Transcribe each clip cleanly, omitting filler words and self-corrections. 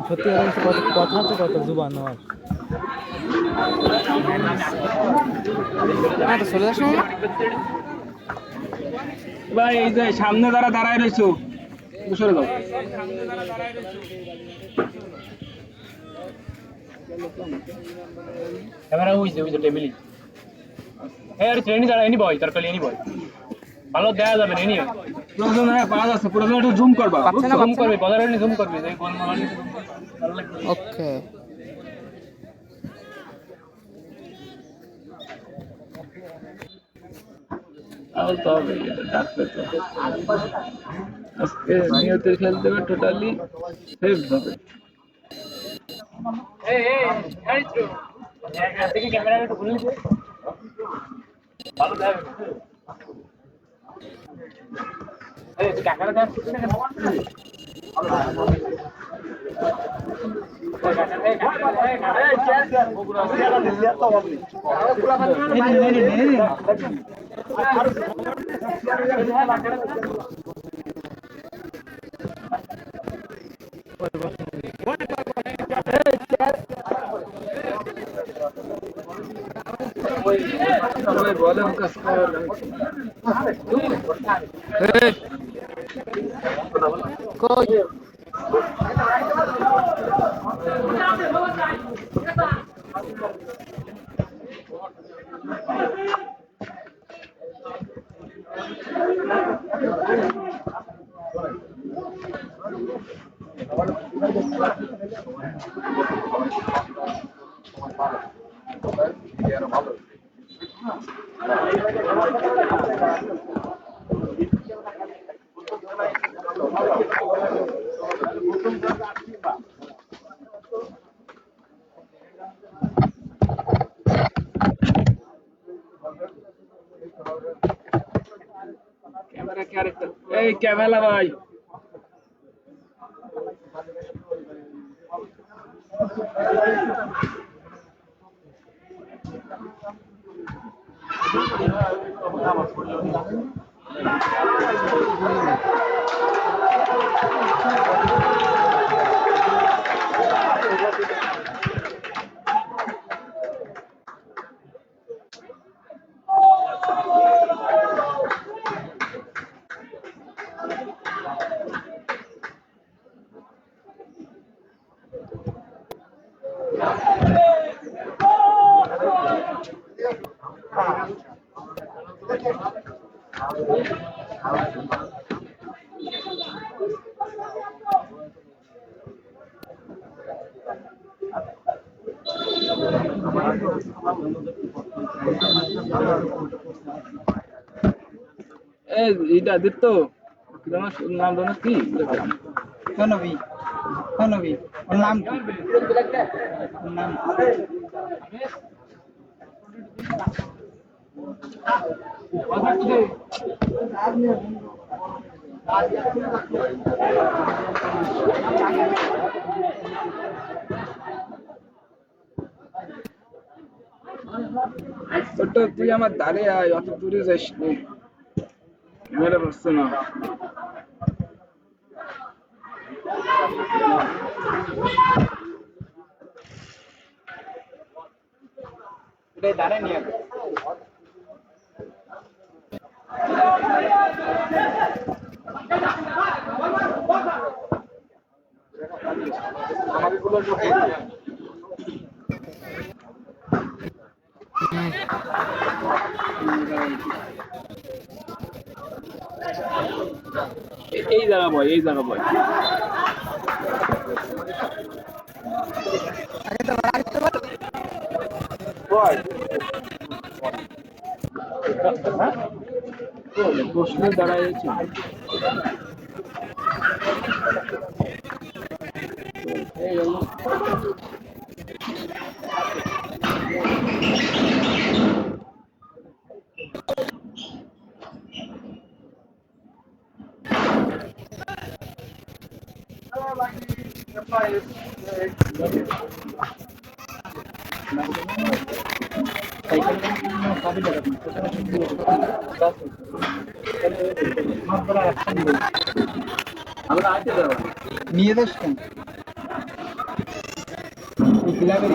সত্যি কথা কিছু কথা আছে, কত জুবান আমার তো চলে আসো ভাই। এই যে সামনে যারা দাঁড়ায় রয়েছো সরে দাও। ক্যামেরা ওই যে টেবিলি। হ্যাঁ আরে ট্রেনই দাঁড়ায়, এনি বয় দরকার, এনি বয় ভালো দেখা যাবে না। এনি প্রয়োজন হয় পাওয়া যাচ্ছে, প্রয়োজন একটু জুম করবা, জুম করবে বাজারে এনে জুম করবে এই কোন মাল ভালো লাগবে। ওকে আর তো হবে ডাকতে তো আজকে নিয়তের খেলতে হবে, টোটালি সেভ হবে। এই এই এই তো দেখি ক্যামেরাটা একটু খুলে দিতে ভালো দেখা যাবে। এই ক্যামেরা দাও কিছু না কেন বলে কাজ কর কই ক্যামেরা কে আরেকটা এই ক্যামেরা ভাই এইটা দিত নাম জানো কি কনবি কনবি ওর নাম কি? ওর নাম ছোট তুই আমার ধারে আয়, অত দূরে যাস নি, ক্যামেরা বসছে না। এটা দাঁড়ে নিয়ে এই জায়গা বয়, এই জায়গা বয়। প্রশ্ন দাঁড়াইছে নিয়ে যাস কেন ক্লাবের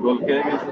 গোল খেয়ে গেছে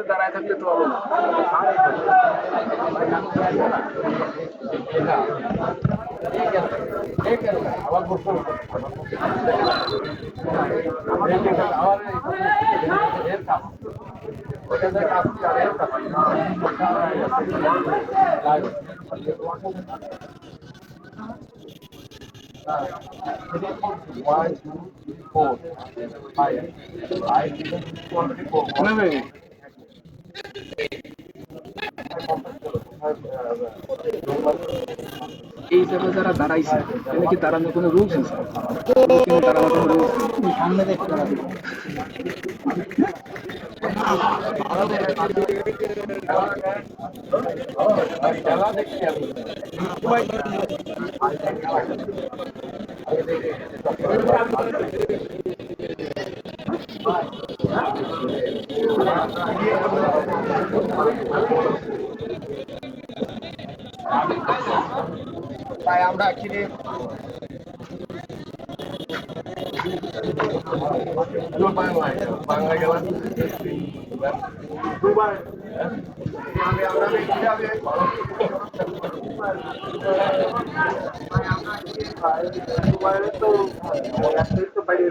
দাঁড়ায় থাকলে তো হবে না এই জায়গায় যারা দাঁড়াইছে এখানে কি দাঁড়ানোর কোনো রুলস আছে? দাঁড়ানোর কোনো রুলস সামনে দেখতে পাবি খেলা দেখছি আমি তাই আমরা কিনে বাংলা গেলাম দুবার তো বাইরে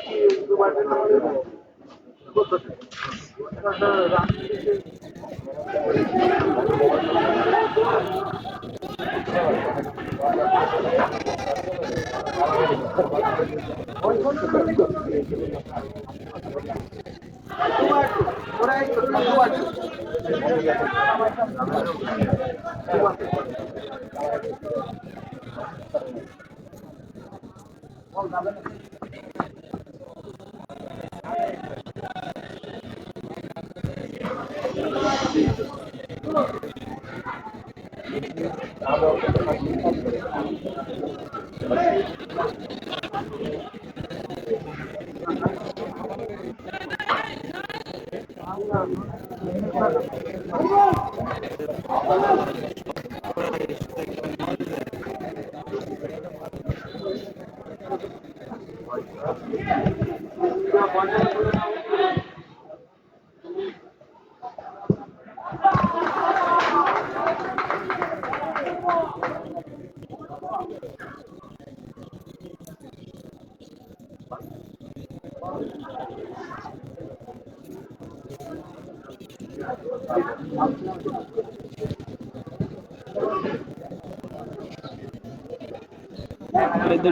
কি দুবার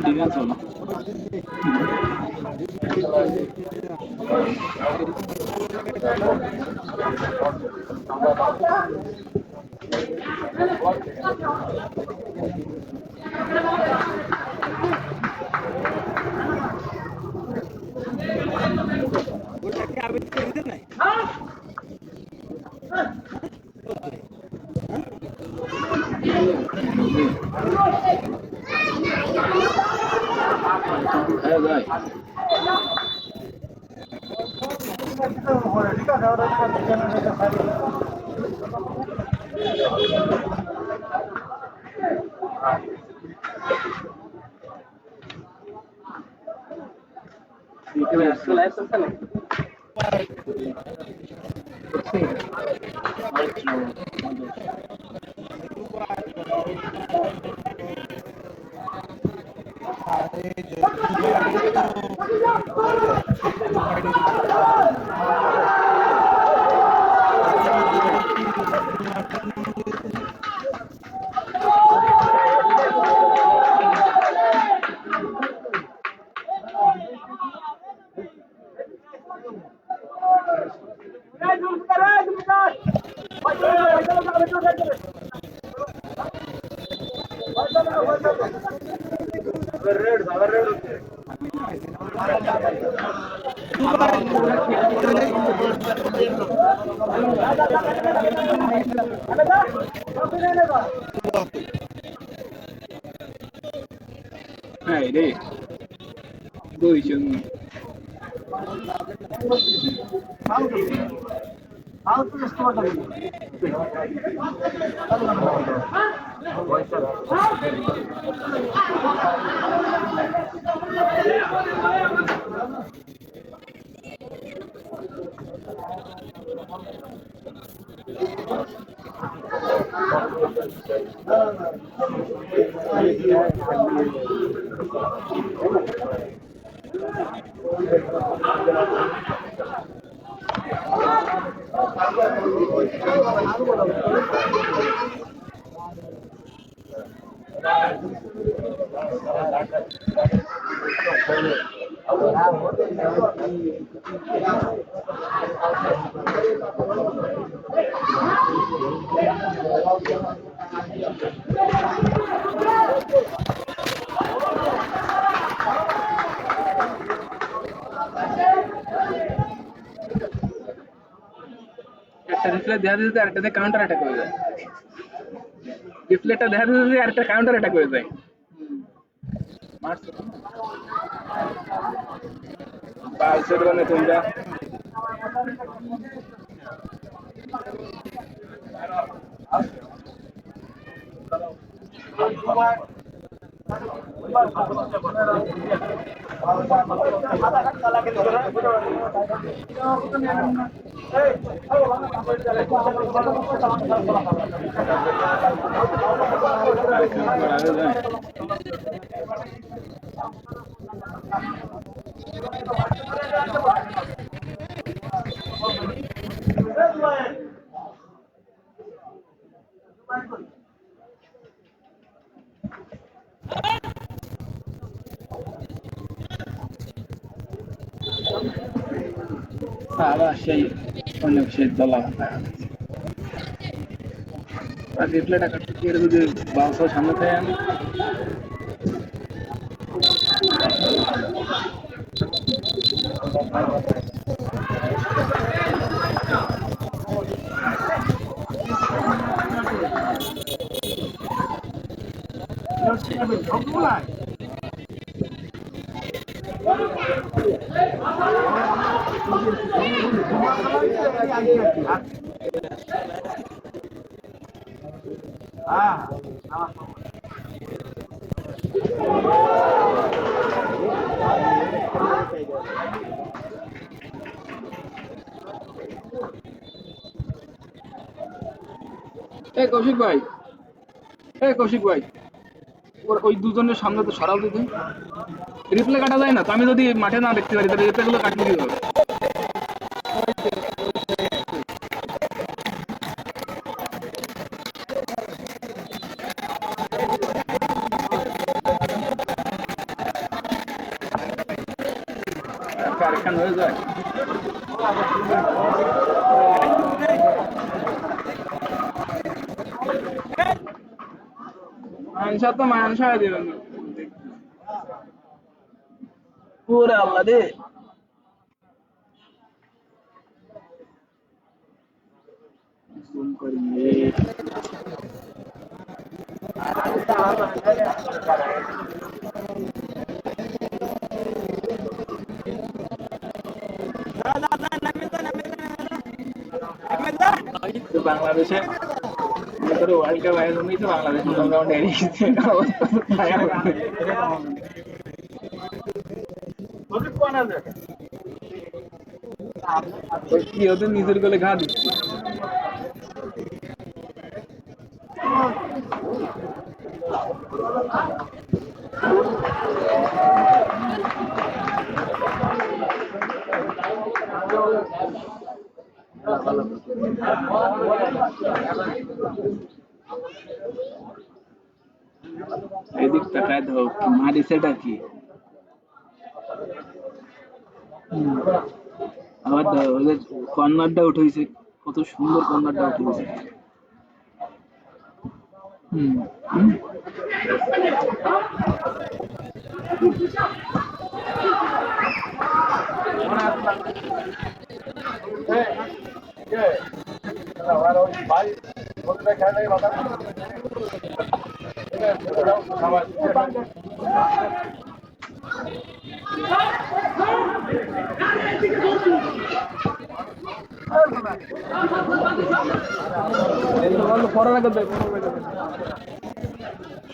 ডিফেন্স হলো হ্যাঁ ভাই হ্যাঁ রে 2-0 একটা রিপ্লে দেখা দিতে আরেকটাতে কাউন্টার অ্যাটাক হয়ে যায় রিপ্লেটা দেখা দিতে আরেকটা কাউন্টার অ্যাটাক হয়ে যায় মারছো পালসের মানে তোমরা هذا شيء অনেক শীত বলা আর রিপ্লেটা কাটতে গিয়ে যদি বাউন্স সামনে থাকে কৌশিক ভাই ওই দুজনের সামনে তো সরাও দিতে রিপ্লে কাটা যায় না তো আমি যদি মাঠে না দেখতে পারি তাহলে রিপ্লে গুলো কাটতে দিতে হবে কারখানা হয়ে যায়। মাংসা তো মাংসা দেবেন পুরো আল্লাহ রে। জুম করি বাংলাদেশে ওয়ার্ল্ড কাপ আয়োজনই তো বাংলাদেশ মোটামুটি এড়িয়ে গেছে কি ওদের নিজের গোলে ঘা দিচ্ছে। এদিক তাকায় দাও কি মারিছেটা কি আবার ওদের কর্নারটা উঠেছে কত সুন্দর কর্নারটা উঠেছে।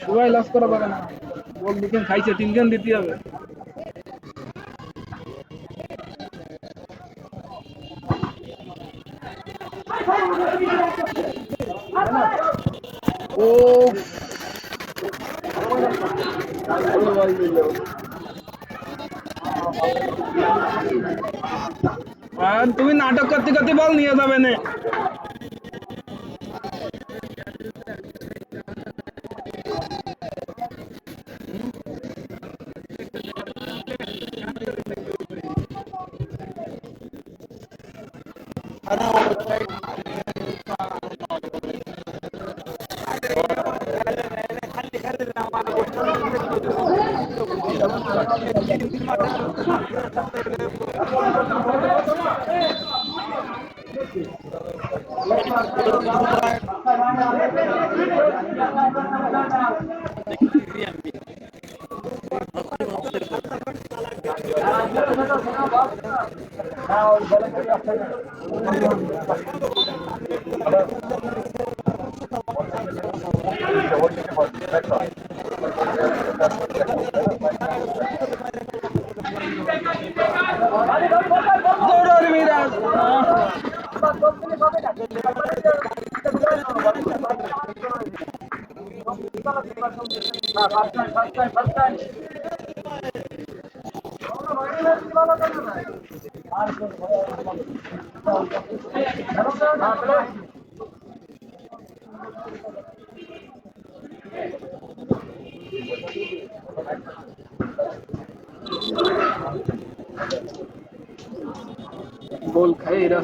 সবাই লস করা পারে না, বল দুখান খাইছে তিনখান দিতে হবে। ও আর তুমি নাটক করতে করতে বল নিয়ে যাবে না। গোল খাই এরা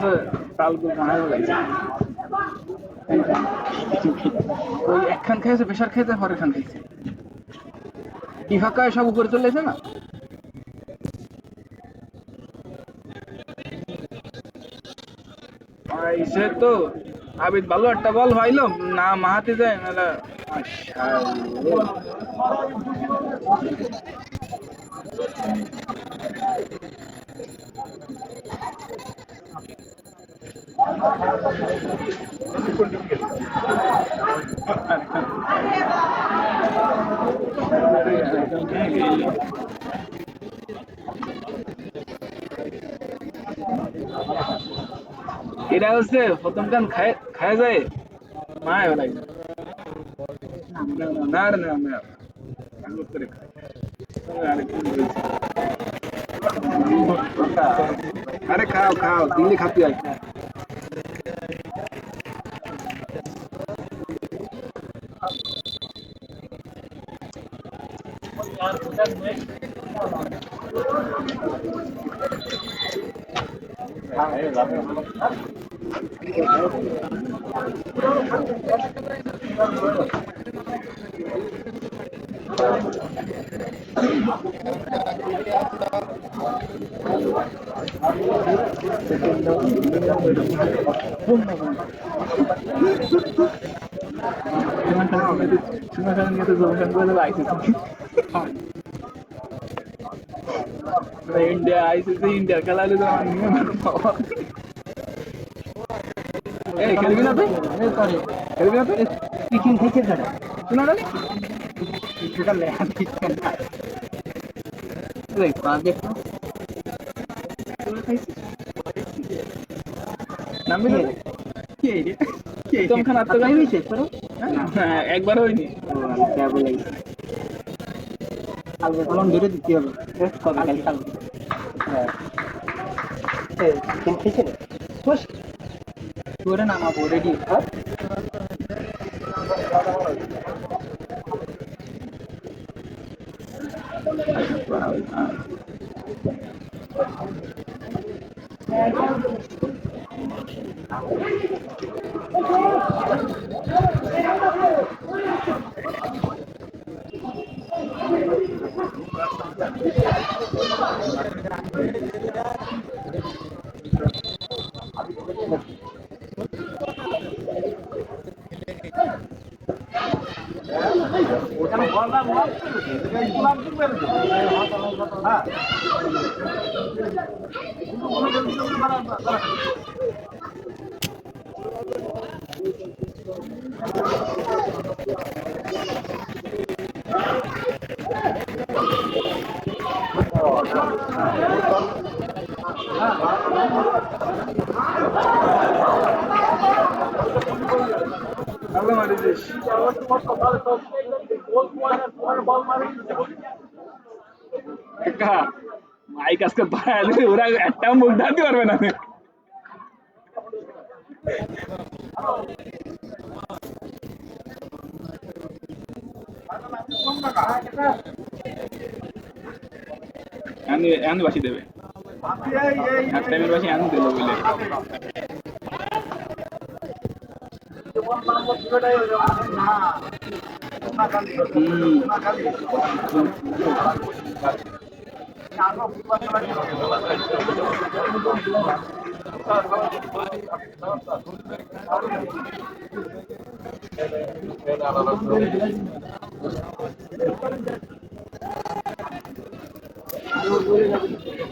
তাল গোল বানায় ওই একখান খাইছে প্রেশার খাইছে পরের খান খাইছে কি ফাঁকায় সব উপরে চলে এসে না। সে তো আবিদ ভালো একটা বল পাইলো না মাহাতে যায় না। এটা হচ্ছে প্রথম টান খায় যায় মায় না না না না করে খায়। আরে খাও খাও দিল্লি খাতে হয়। इंडिया आईसीसी इंडिया খেলালে তো আমার নিয়ম বাবা এই খেলবি না তুই খেলবি না তুই চিকেন থেকে যাবে শোনা না সেটা লেখা দিচ্ছেন না দেখ দেখো নামবি না কে রে কে তুম খান আত্ম গাই হইছে তোর হ্যাঁ একবার হয়নি কে বলে কালকে কলম ধরে দিতে হবে কবে কাল কালকে হ্যাঁ এই চিকেন খেয়েছে না বস তোরে নামাবো রেডি হ্যাঁ ভালো মারিস মাইক আজকে বাড়ালে ওরা একটা মুখ ঢালতে পারবে না আমি বাসি দেবে এক টাইমের বাসি আমি দেবো বলে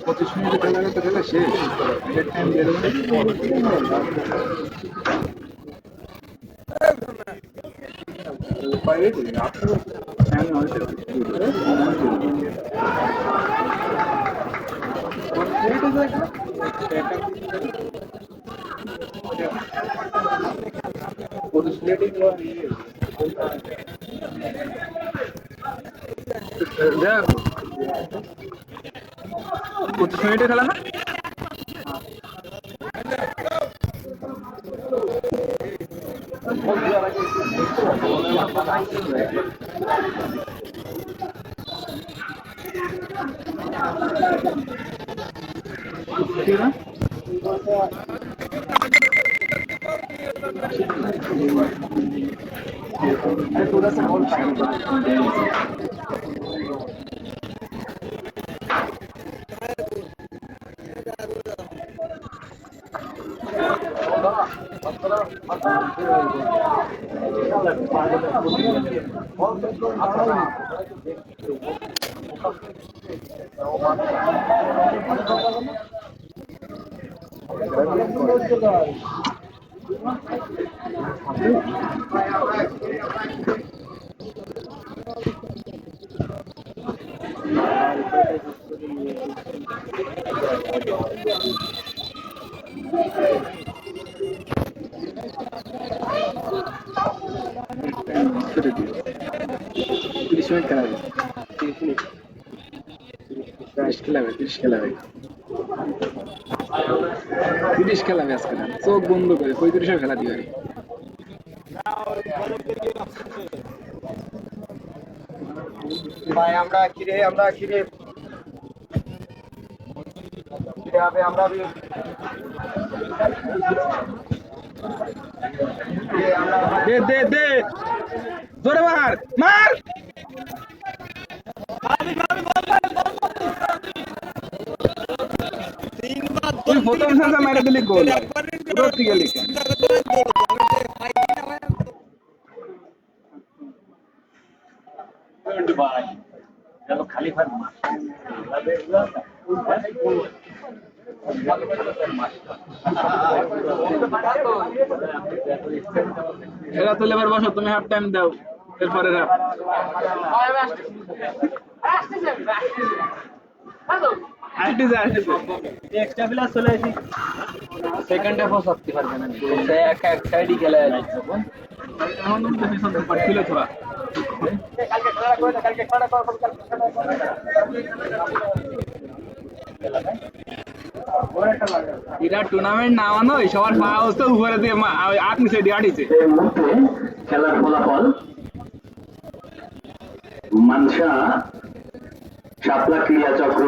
পঁচিশ মিনিট খেলা তো খেলা শেষ টাইম দিয়ে পঁচিশ মিনিটে খেলা না थोड़ा सा और খেলাবে আজকে চোখ বন্ধ করে 35 খেলা দিবে ভাই আমরা কিরে কিভাবে আমরা দে দে দে জোরে মার মার তুই প্রথম সাথে মেরে দিলি গোল ঠিক আছে এরা তো লেবার বসো তুমি হাফ টাইম দাও এরপরে এক্সট্রা প্লেয়ার চলে আসি সেকেন্ড হাফও সত্যি পারবে না সে এক এক সাইডই খেলা যাচ্ছে এখন তুমি তো পিছন থেকে পাঠিয়ে থোড়া এরা টুর্নামেন্ট না মানো সবার পা হচ্ছে উপরে দিয়ে আট নিচে দিয়ে আটিছে এই মুহূর্তে খেলার ফলাফল মানসা শাপলা ক্রিয়া চক্র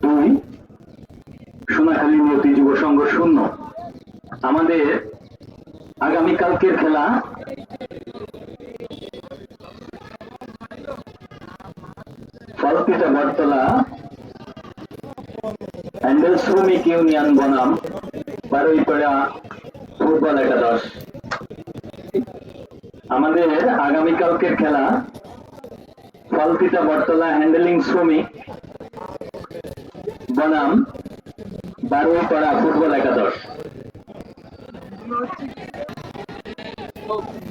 2 সোনাখালী নিয়তি যুব সংঘ 0। আমাদের আগামীকালকের খেলা ফলপিতা বটতলা হ্যান্ডেল শ্রমিক ইউনিয়ন বনাম বারুইপাড়া ফুটবল একাদশ। আমাদের আগামীকালকের খেলা ফলপিতা বটতলা হ্যান্ডেলিং শ্রমিক বনাম বারুইপাড়া ফুটবল একাদশ।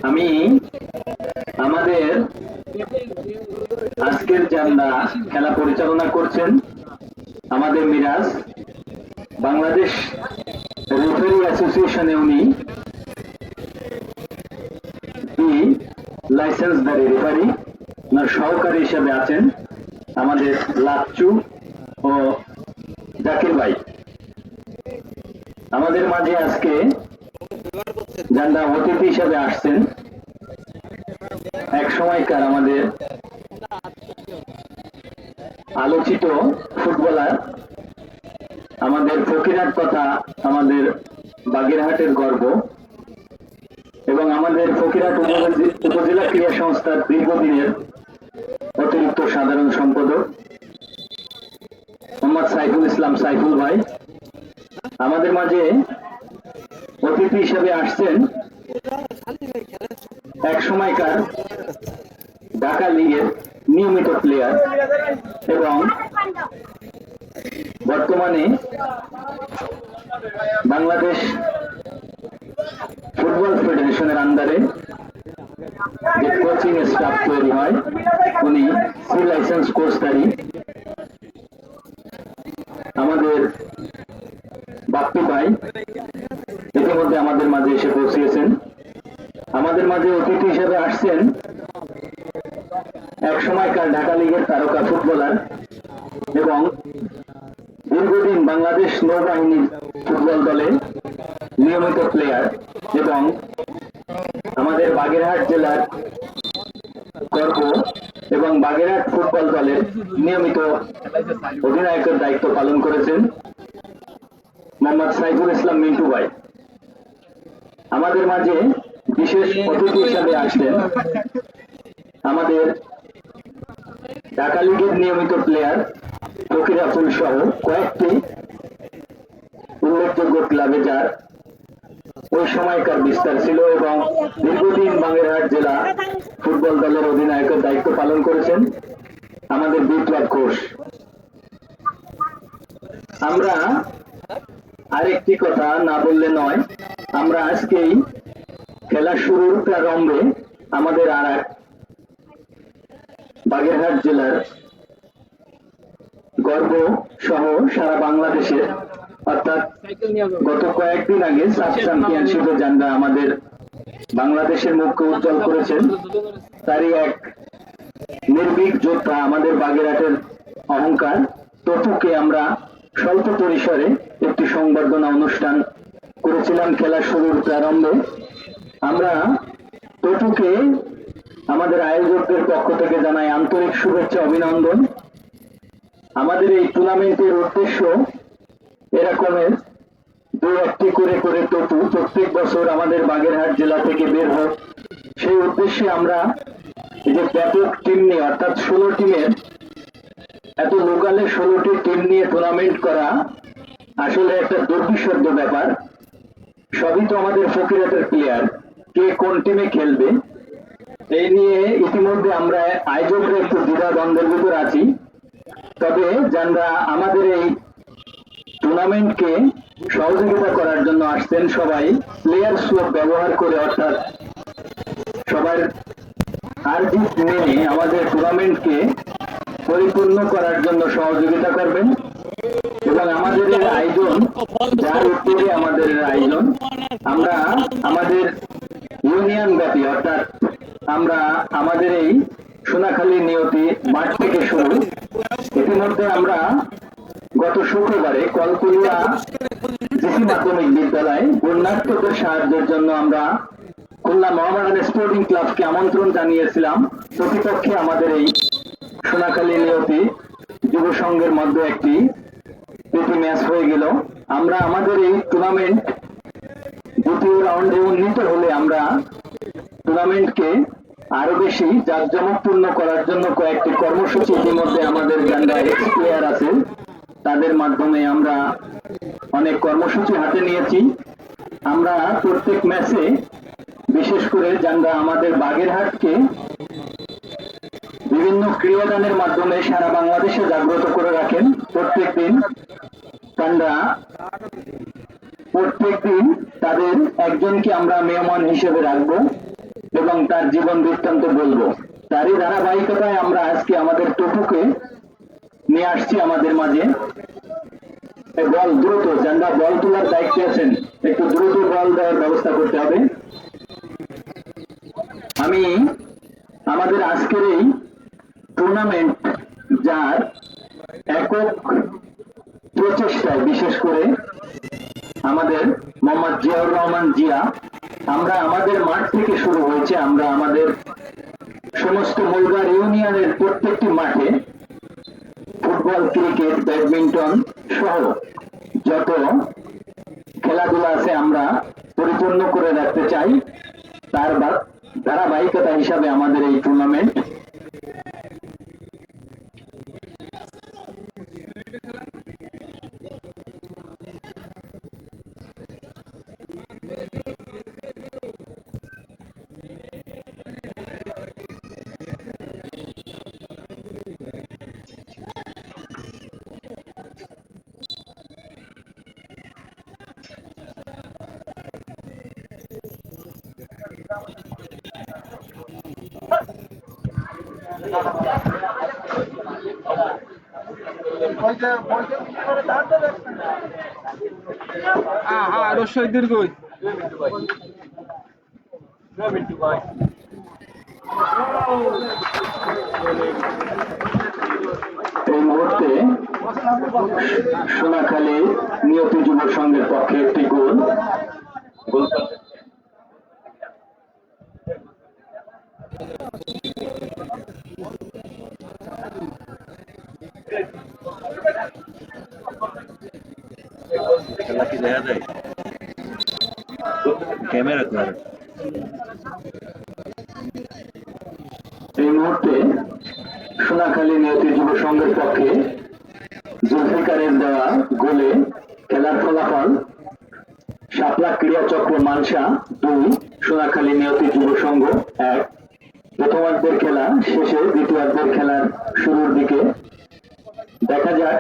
আমি আমাদের আজকের জানলা খেলা পরিচালনা করছেন আমাদের মিরাজ, বাংলাদেশ রেফারি অ্যাসোসিয়েশনে উনি লাইসেন্সধারী রেফারি, ওনার সহকারী হিসেবে আছেন আমাদের লাচ্চু ও জাকির ভাই। আমাদের মাঝে আজকে যারা অতিথি হিসেবে আসছেন এক সময়কার আমাদের আলোচিত ফুটবলার, আমাদের ফকিরহাট কথা আমাদের বাগেরহাটের গর্ব এবং আমাদের ফকিরহাট উপজেলা ক্রীড়া সংস্থার দীর্ঘদিনের অতিরিক্ত সাধারণ সম্পাদক মোহাম্মদ সাইফুল ইসলাম সাইফুল ভাই আমাদের মাঝে অতিথি হিসেবে আসছেন এক সময়কার ঢাকা লিগের নিয়মিত প্লেয়ার এবং বর্তমানে বাংলাদেশ ফুটবল ফেডারেশনের আন্ডারে যে কোচিং স্টাফ তৈরি হয় উনি সি লাইসেন্স কোর্সধারী আমাদের বাপ্পি ভাই ইতিমধ্যে আমাদের মাঝে এসে পৌঁছিয়েছেন। আমাদের মাঝে অতিথি হিসেবে আসছেন এক সময়কার ঢাকা লিগের তারকা ফুটবলার এবং দীর্ঘদিন বাংলাদেশ নৌবাহিনীর ফুটবল দলে নিয়মিত প্লেয়ার এবং আমাদের বাগেরহাট জেলার গর্ব এবং বাগেরহাট ফুটবল দলের নিয়মিত অধিনায়কের দায়িত্ব পালন করেছেন মোহাম্মদ সাইফুল ইসলাম মিন্টু ভাই। আমাদের মাঝে বিশেষ অতিথি হিসাবে আসলেন আমাদের ঢাকা লিগের নিয়মিত প্লেয়ার ফকিরাতুল সহ কয়েকটি উল্লেখযোগ্য ক্লাবে যার ওই সময়কার বিস্তার ছিল এবং দীর্ঘদিন বাগেরহাট জেলা ফুটবল দলের অধিনায়কের দায়িত্ব পালন করেছেন আমাদের বিপ্লব ঘোষ। আমরা আরেকটি কথা না বললে নয়, আমরা আজকেই খেলা শুরুর প্রারম্ভে আমাদের আর এক বাগেরহাট জেলার গর্ব সহ সারা বাংলাদেশের অর্থাৎ গত কয়েকদিন আগে সাব চ্যাম্পিয়নশিপে যারা আমাদের বাংলাদেশের মুখকে উজ্জ্বল করেছেন তারই এক নির্ভীক যোদ্ধা আমাদের বাগেরহাটের অহংকার টপুকে আমরা স্বল্প পরিসরে একটি সংবর্ধনা অনুষ্ঠান করেছিলাম খেলা শুরুর প্রারম্ভে। আমরা টপুকে আমাদের আয়োজকদের পক্ষ থেকে জানাই আন্তরিক শুভেচ্ছা অভিনন্দন। আমাদের এই টুর্নামেন্টের উদ্দেশ্য এরকমের দু একটি করে করে টপু প্রত্যেক বছর আমাদের বাগেরহাট জেলা থেকে বের হোক, সেই উদ্দেশ্যে আমরা এই যে ব্যাপক টিম নিয়ে অর্থাৎ 16 টিমের এত লোকালে 16টি টিম নিয়ে টুর্নামেন্ট করা আসলে একটা দুর্বিষহ ব্যাপার। সবই তো আমাদের ফকিরাতের প্লেয়ার, কে কোন টিমে খেলবে এই নিয়ে ইতিমধ্যে আমরা আয়োজকরা একটু দ্বিধাদ্বন্দ্বের ভিতর আছি। তবে যারা আমাদের এই টুর্নামেন্টকে সহযোগিতা করার জন্য আসছেন সবাই প্লেয়ার স্লোপ ব্যবহার করে অর্থাৎ সবার হার-জিত মেনে আমাদের টুর্নামেন্টকে পরিপূর্ণ করার জন্য সহযোগিতা করবেন এবং আমাদের এই আয়োজন যার উপরে আমাদের আয়োজন আমরা আমাদের ইউনিয়ন ব্যাপী অর্থাৎ আমরা আমাদের এই সোনাখালী নিয়তি মাঠ থেকে শুরু। ইতিমধ্যে আমরা গত শুক্রবারে কলকুলিয়া জিসি মাধ্যমিক বিদ্যালয়ে বন্যার্থদের সাহায্যের জন্য আমরা খুলনা মোহামেডান স্পোর্টিং ক্লাবকে আমন্ত্রণ জানিয়েছিলাম। প্রতিপক্ষে আমাদের এই সোনাখালী নিয়তি যুব সংঘের মধ্যে একটি প্রীতি ম্যাচ হয়ে গেল। আমরা আমাদের এই টুর্নামেন্ট দ্বিতীয় রাউন্ডে উন্নীত হলে আমরা টুর্নামেন্টকে আরো বেশি জাঁকজমকপূর্ণ করার জন্য কয়েকটি কর্মসূচি ইতিমধ্যে আমাদের যারা এক্স প্লেয়ার আছে তাদের মাধ্যমে আমরা অনেক কর্মসূচি হাতে নিয়েছি। আমরা প্রত্যেক ম্যাচে বিশেষ করে যারা আমাদের বাগেরহাটকে বিভিন্ন ক্রীড়াদানের মাধ্যমে সারা বাংলাদেশে জাগ্রত করে রাখেন, প্রত্যেকদিন তাদের একজনকে আমরা মেহমান হিসেবে রাখবো এবং তার জীবন বৃত্তান্ত বলবো। তারই ধারাবাহিকতায় আমরা আজকে আমাদের টপুকে নিয়ে আসছি আমাদের মাঝে। বল দ্রুত, যারা বল তোলার দায়িত্বে আছেন একটু দ্রুত বল দেওয়ার ব্যবস্থা করতে হবে। আমি আমাদের আজকের এই টুর্নামেন্ট যার একক প্রচেষ্টায় বিশেষ করে আমাদের মোহাম্মদ জিয়াউর রহমান জিয়া, আমরা আমাদের মাঠ থেকে শুরু হয়েছে। আমরা আমাদের সমস্ত মূলগার ইউনিয়নের প্রত্যেকটি মাঠে ফুটবল, ক্রিকেট, ব্যাডমিন্টন সহ যত খেলাধুলা আছে আমরা পরিপূর্ণ করে রাখতে চাই। তার ধারাবাহিকতা হিসাবে আমাদের এই টুর্নামেন্ট। রসই দীর্ঘই এই মুহূর্তে সোনাখালী নিয়তি যুব সংঘের পক্ষে একটি গোল খেলা কি দেখা যায় ক্যামেরা করে। এই মুহূর্তে সোনাখালী নিয়তি যুব সংঘের পক্ষে জুলফিকারের দেওয়া গোলে খেলার ফলাফল শাপলা ক্রীড়া চক্র মানসা 2, সোনাখালী নিয়তি যুব সংঘ 1। প্রথমার্ধের খেলা শেষে দ্বিতীয়ার্ধের খেলার শুরুর দিকে দেখা যাক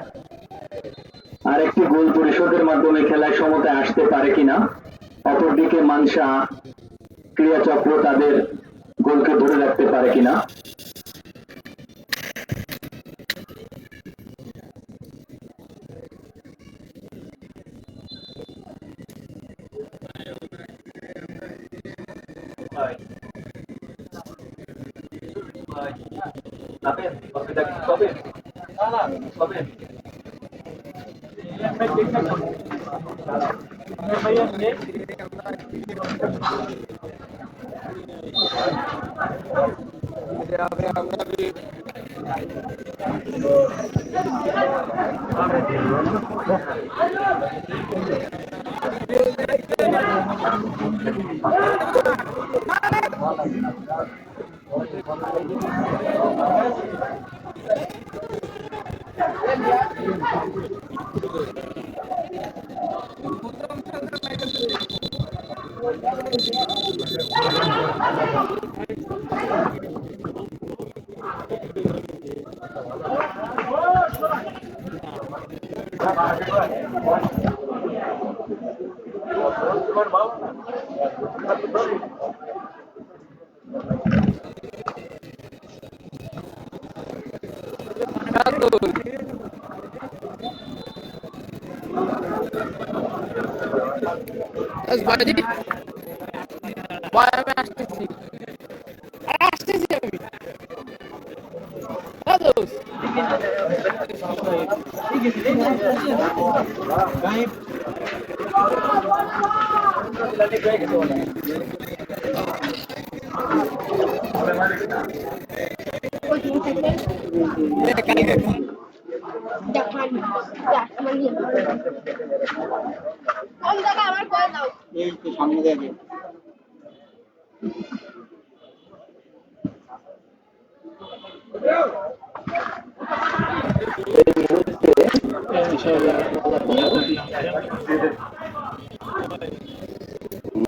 আরেকটি গোল পরিশোধের মাধ্যমে খেলায় সমতায় আসতে পারে কিনা। অপরদিকে মানসা ক্রীড়া চক্র তাদের গোলকে ধরে রাখতে পারে কিনা। এই তো সামনে দেখে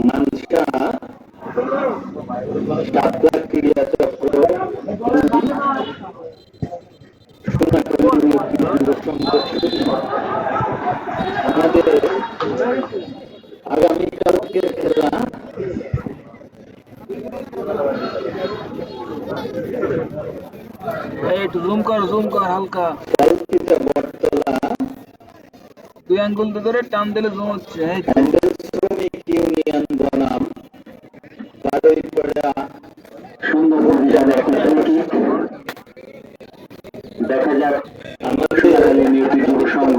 মানসা শাপলা ক্রিয়া চক্র আমাদের আগামীকালকের খেলা একটু জুম কর হালকা কালকিতা বটতলা 2 আঙ্গুল ধরে টান দিলে জুম হচ্ছে এই তো। হ্যান্ডেল শ্রমিক ইউনিয়ন বনাম বারুইপাড়া সুন্দর অভিযানে একটা সংগীত দেখা যাক আমাদের নিয়তি যুব সংঘ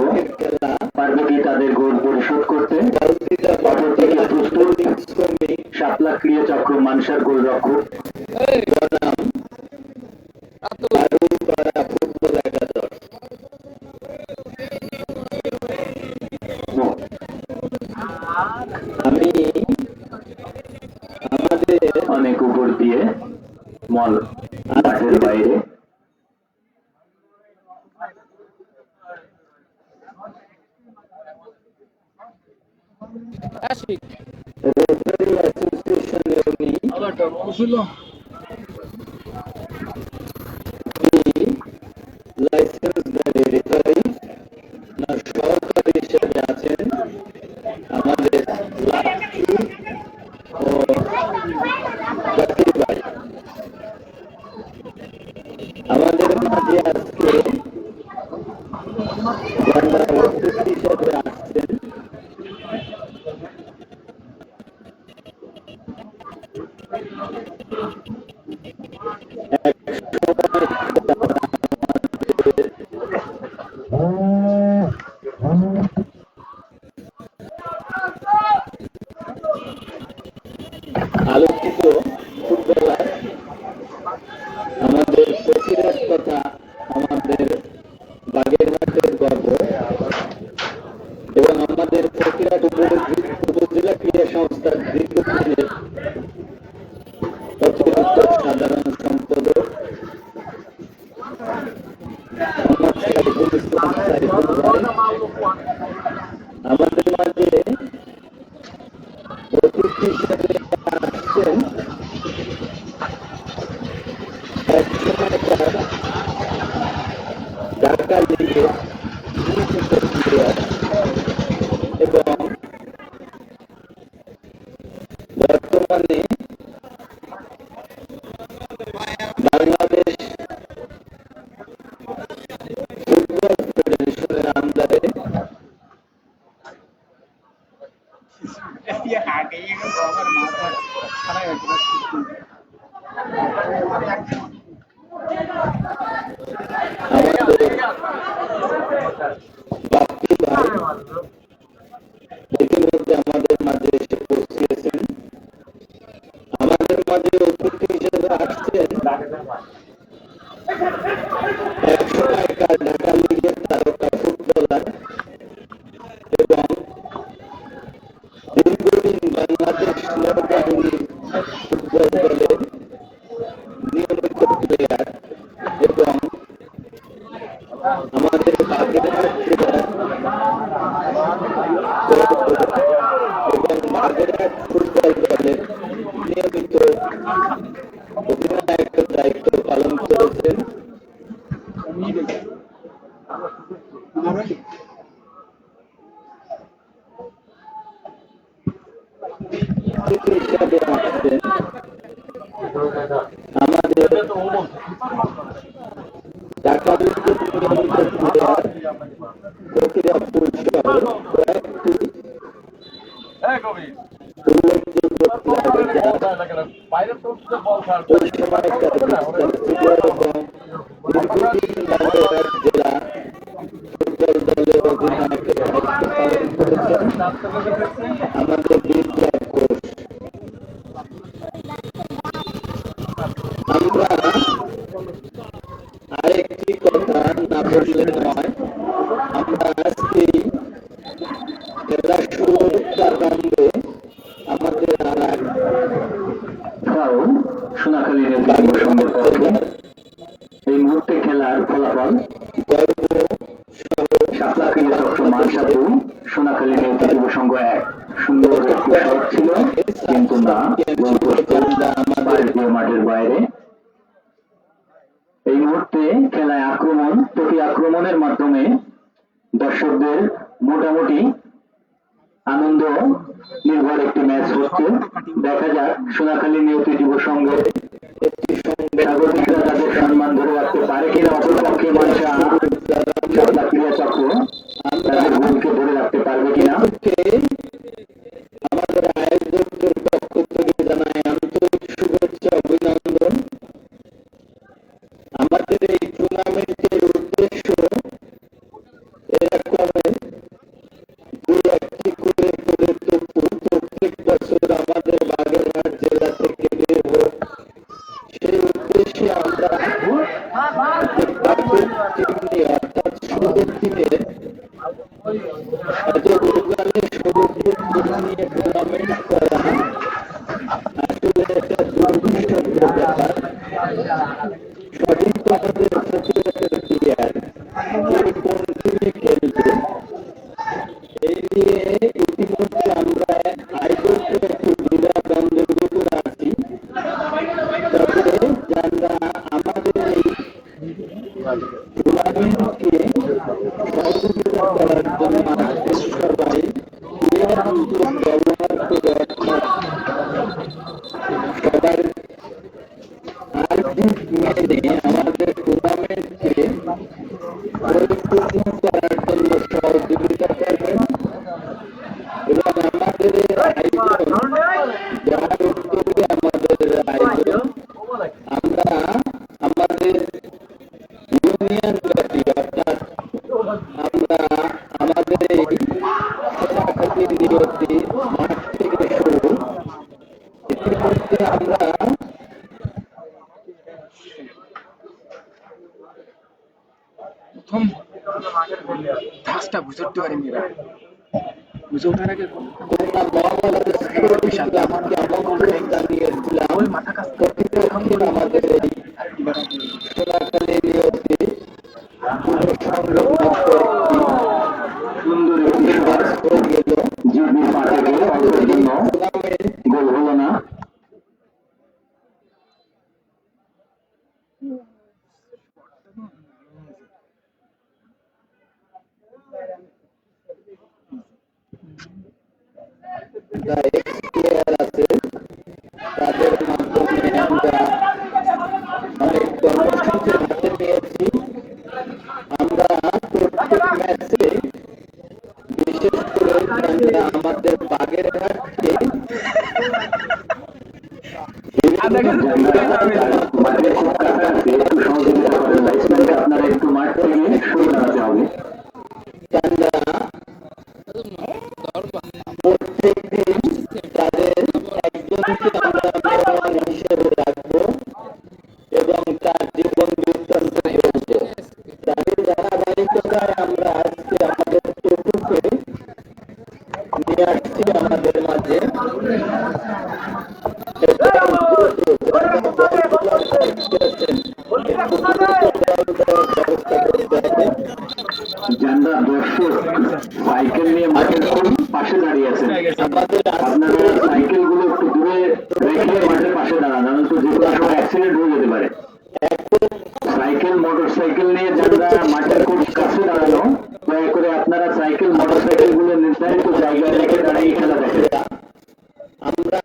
পারবে কি তাদের গোল পরিশোধ করতে। অপরদিকে প্রস্তুত শ্রমিক শাপলা ক্রিয়া চক্র মানসার গোলরক্ষক বনাম বারুইপাড়া ফুটবল একাদশ। আমি আমাদের অনেক উপর দিয়ে মল মাঠের বাইরে রেফারি অ্যাসোসিয়েশনের উনি লাইসেন্সধারী রেফারি না সহকারী হিসেবে আছেন আমাদের লাচু ও জাকির ভাই। আমাদের মাঝে আজকে যারা অতিথি হিসেবে আসছেন আলোচিত ফুটবলার আমাদের প্রেসিডেন্ট তথা আমাদের বাগেরহাটের গর্ব এবং আমাদের ফকিরহাট উপজেলা ক্রীড়া সংস্থার দীর্ঘদিনের অতিরিক্ত সাধারণ সম্পাদক মোহাম্মদ সাইফুল ইসলাম সাইফুল ভাই আমাদের মাঝে অতিথি হিসেবে আসছেন এক সময়কার ঢাকা লিগের প্লেয়ার এবং বর্তমানে বাংলাদেশ ফুটবল ফেডারেশনের আন্ডারে আমাদের বাপ্পি ভাই ইতিমধ্যে আমাদের মাঝে এসে পৌঁছিয়েছেন। আমাদের মাঝে অতিথি হিসেবে আসছেন এক সময়কার ঢাকা লিগের তারকা ফুটবলার এবং দীর্ঘদিন বাংলাদেশ নৌবাহিনী ফুটবল দলের নিয়মিত প্লেয়ার এবং আমাদের বাগেরহাট জেলার এবং বাগেরহাট ফুটবল দলের অতিথি হিসাবে আসছেন আমাদের ঢাকা বিশ্ববিদ্যালয়ের নিয়মিত প্লেয়ার ফকিরাপুর সহ কয়েকটি উল্লেখযোগ্য ক্লাবে যারা ওই সময়কার বিস্তার ছিল এবং দীর্ঘদিন বাগেরহাট জেলা ফুটবল দলের অধিনায়কের দায়িত্ব পালন করেছেন আমাদের বিপ্লব ঘোষ। আমরা আরেকটি কথা না বললে নয়, আমরা আজকেই খেলা শুরুর প্রারম্ভে আমাদের আর এক সোনাখালী নেতৃত্ব সংঘের পক্ষে এই মুহূর্তে খেলার ফলাফল সাতলাখালী চট্টগ্রাম 7 সোনাখালী নেতৃত্ব সংঘ 1। সুন্দর একটি শট ছিল কিন্তু না, মাঠের বাইরে। এই মুহূর্তে খেলায় আক্রমণ, প্রতি আক্রমণের মাধ্যমে দর্শকদের মোটামুটি আনন্দ নির্ভর একটি ম্যাচ হচ্ছে। দেখা যাক সোনাখালী নিয়তি যুব সংঘের একটি স্বাগতিকরা তাদের সম্মান ধরে রাখতে পারে কিনা, অপরপক্ষে মানসা ক্রিয়া চক্র তাদের ভূমিকে ধরে রাখতে পারবে কিনা। আমাদের আয়োজকদের পক্ষ থেকে জানাই আন্তরিক শুভেচ্ছা, অভিনন্দন। আমাদের এই টুর্নামেন্টের উদ্দেশ্য এরকমের দুই একটি করে প্রত্যেক বছর আমাদের বাগেরহাট জেলা থেকে বের হোক। সেই উদ্দেশ্যে আমরা অর্থাৎ শুরুর দিনে এত প্রোগ্রামে সর্বোচ্চ নিয়ে টুর্নামেন্ট করা আসলে একটা দুর্বিষহ ব্যাপার। সঠিক আমাদের ফকিরাপুর প্লেয়ার কোন টিমে খেলবে এই নিয়ে ইতিমধ্যে আমরা আয়োজককে একটু দ্বিধা দ্বন্দ্বের ভিতরে আছি। তবে যারা আমাদের এই টুর্নামেন্টকে সহযোগিতা করার জন্য আসছেন সবাই প্লেয়ারকে ব্যবহার করে অর্থাৎ সবার আর্থিক মেনে আমাদের টুর্নামেন্টকে পরিপূর্ণ করার জন্য সহযোগিতা করবেন এবং আমাদের আয়োজন যার উদ্যোগে আমাদের আয়োজন আমরা আমাদের ইউনিয়ন ব্যাপী অর্থাৎ আমরা আমাদের এই সোনাখালী নিয়তি মাঠ থেকে শুরু ইতিমধ্যে আমরা প্রথম ধাসটা বুঝে উঠতে পারিনি, বুঝে ওঠার আগে করোনা মহামারীর স্ফোরণের সাথে আমাকে আমন্ত্রণ জানিয়েছিলাম কর্তৃপক্ষের আমাদের এই সোনাখালী নিয়তি যুব সংঘের মধ্যে সুন্দর একটি শট হয়ে গেল। জিবি পা থেকে অল্পের জন্য টুর্নামেন্ট গোল হলো না। প্লেয়ার আছে তাদের মাধ্যমে আমরা অনেক কর্মসূচি হাতে নিয়েছি। আমরা প্রত্যেক ম্যাচে বিশেষ করে আমরা আমাদের বাগেরহাটকে মাঠের খুব কাছাকাছি একটু সহযোগিতা করেন, লাইসম্যানকে আপনারা একটু মাঠ থেকে সরে দাঁড়াতে হবে। প্রত্যেক দিন তাদের একজনকে আমরা মেহমান হিসেবে রাখবো এবং তার জীবন বৃত্তান্ত বলবো। তাদের ধারাবাহিকতায় আমরা আজকে আমাদের টুকুকে নিয়ে আসছি আমাদের মাঝে। যারা দর্শক সাইকেল নিয়ে মাঠের খুব পাশে দাঁড়িয়ে আছেন, আপনারা সাইকেল গুলো একটু দূরে রেখে মাঠের পাশে দাঁড়ান, নাহলে তো যে কোনো সময় অ্যাক্সিডেন্ট হয়ে যেতে পারে। সাইকেল মোটর সাইকেল নিয়ে যারা মাঠের খুব কাছে দাঁড়ানো, দয়া করে আপনারা সাইকেল মোটর সাইকেল গুলো নির্ধারিত জায়গায় রেখে দাঁড়িয়ে খেলা দেখেন। আমরা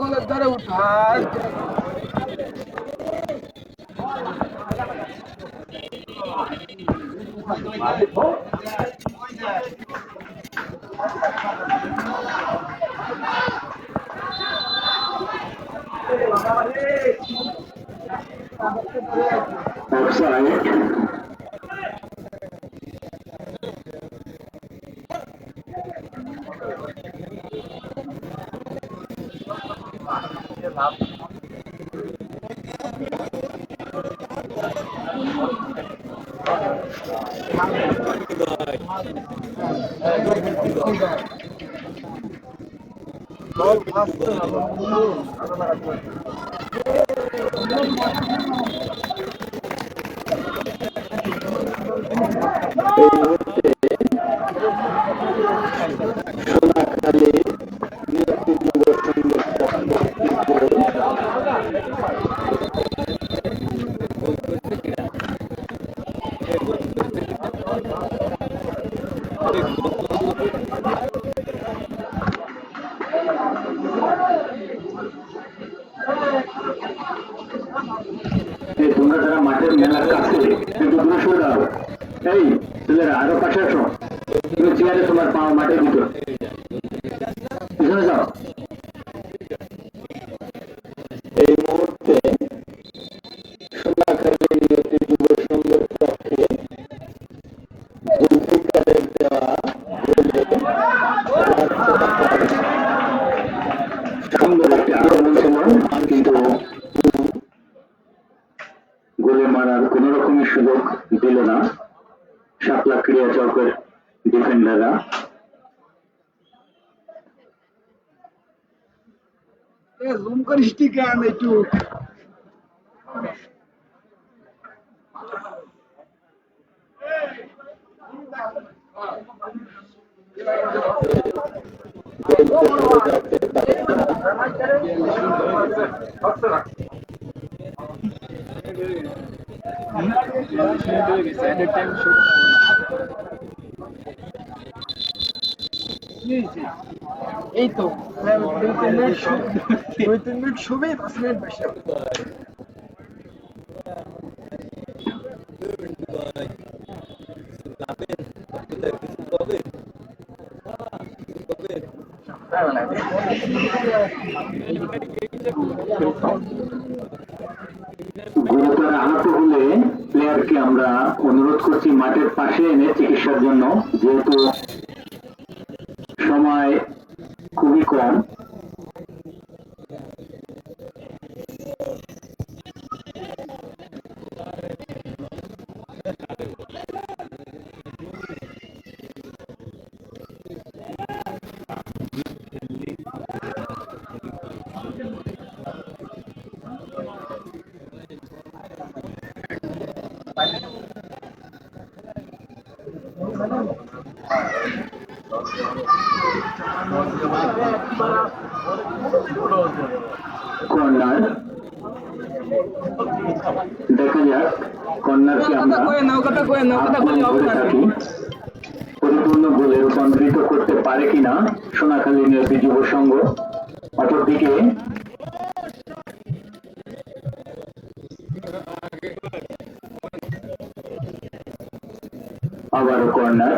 গোলের ধারে উঠায় অফসাইড। তোমরা যারা মাঠের মেলার কাছে একটু দূরে সরে দাও। এই ছেলেরা আরো পাশে আসো, তুমি চেয়ারে তোমার পা মাঠের ভিতর পিছনে যাও। এই মুহূর্তে সোনাখালী নিয়তি যুব সংঘের পক্ষে জুলফিকারের দেওয়া সুন্দর একটি আক্রমণ ছিল, কিন্তু গোলে মারার কোন রকমের সুযোগ দিল না শাপলা ক্রিয়া চক্রের ডিফেন্ডাররা। জুম করিস ঠিক আছে একটু এই তো 2-3 মিনিট শুবে 5 মিনিট বেশি গুরুতর আহত হলে প্লেয়ারকে আমরা অনুরোধ করছি মাঠের পাশে এনে চিকিৎসার জন্য, যেহেতু সময় খুবই কম। কর্নার দেখা যাক, কর্নারকে আমরা ধরে থাকি, পরিপূর্ণ গোলে রূপান্তরিত করতে পারে কিনা সোনাখালী নিয়তি যুব সংঘ। অপরদিকে আবারও কর্নার।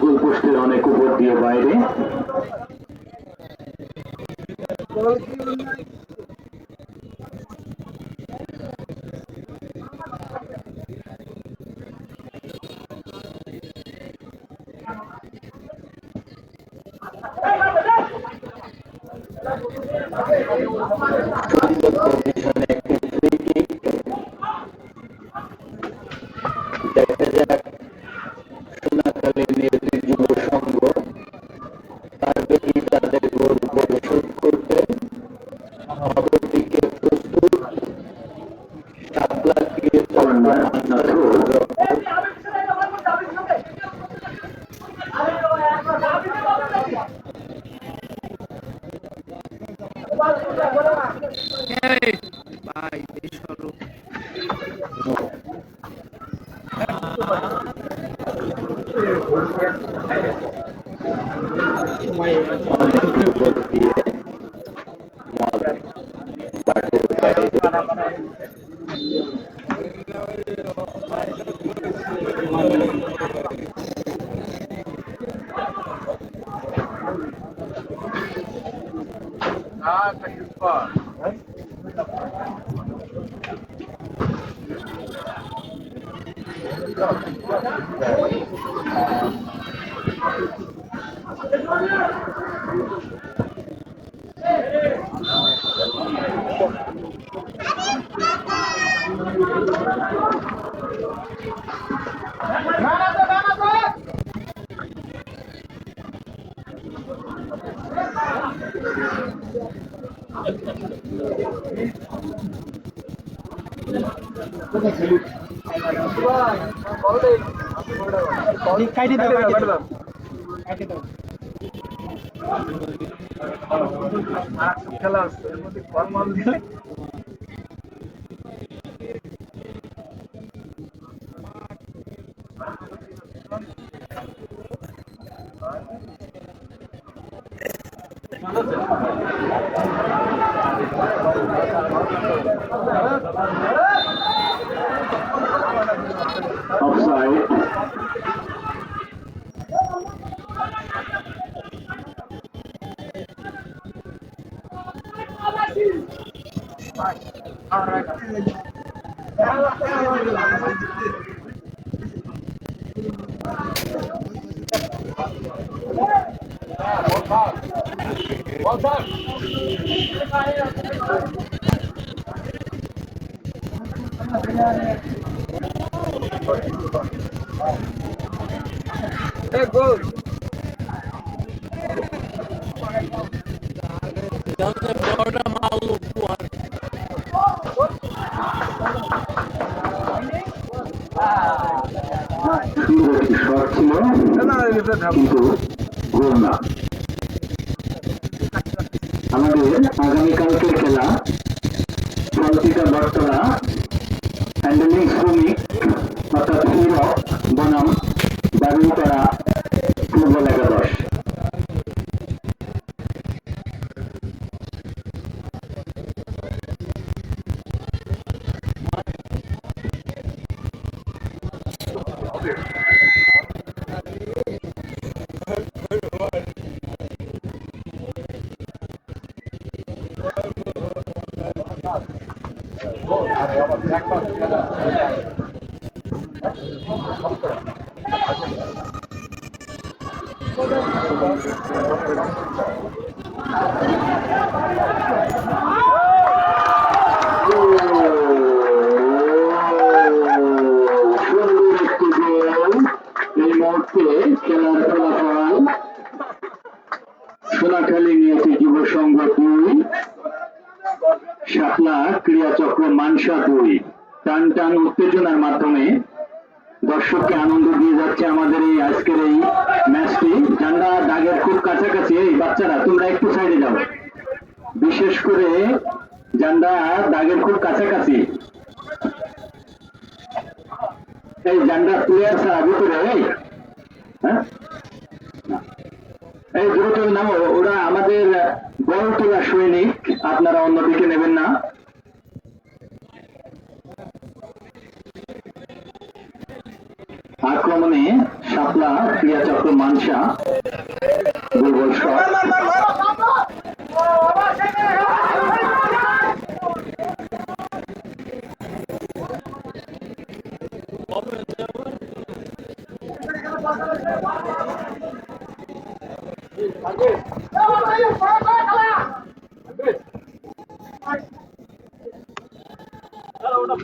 গোলপোস্টের অনেক উপর দিয়ে বাইরে দেখা যাক সোনাকালের নিয়োজিত যুব সংঘ পারবে কি তাদের গোল পরিশোধ করতে। অপরদিকে প্রস্তুত শাপলা খেলা আছে এর মধ্যে ফর্মাল দিলে অফসাইড। শট ছিল কিন্তু গোল না। আমাদের আগামীকালকের খেলা চলচ্চিত্র বর্তনা হ্যান্ডেলিং শ্রমিক অর্থাৎ হিরক বনাম বারুইপাড়া ফুটবল একাদশ। সুন্দর একটি মানসা 2 টান টান উত্তেজনার মাধ্যমে দর্শককে আনন্দ দিয়ে যাচ্ছে আমাদের এই আজকের এই ম্যাচটি। জান্ডা দাগের খুব কাছাকাছি। এই বাচ্চারা তোমরা একটু সাইডে যাও, বিশেষ করে জান্ডা দাগের খুব কাছাকাছি। এই জান্ডা প্লেয়ার ছাড়া ভিতরে হ্যাঁ এই দ্রুত নামো, ওরা আমাদের বল তোলা সৈনিক, আপনারা অন্যদিকে নেবেন না। আক্রমণে শাপলা ক্রিয়াচক্র মানসা, দুর্বল শট।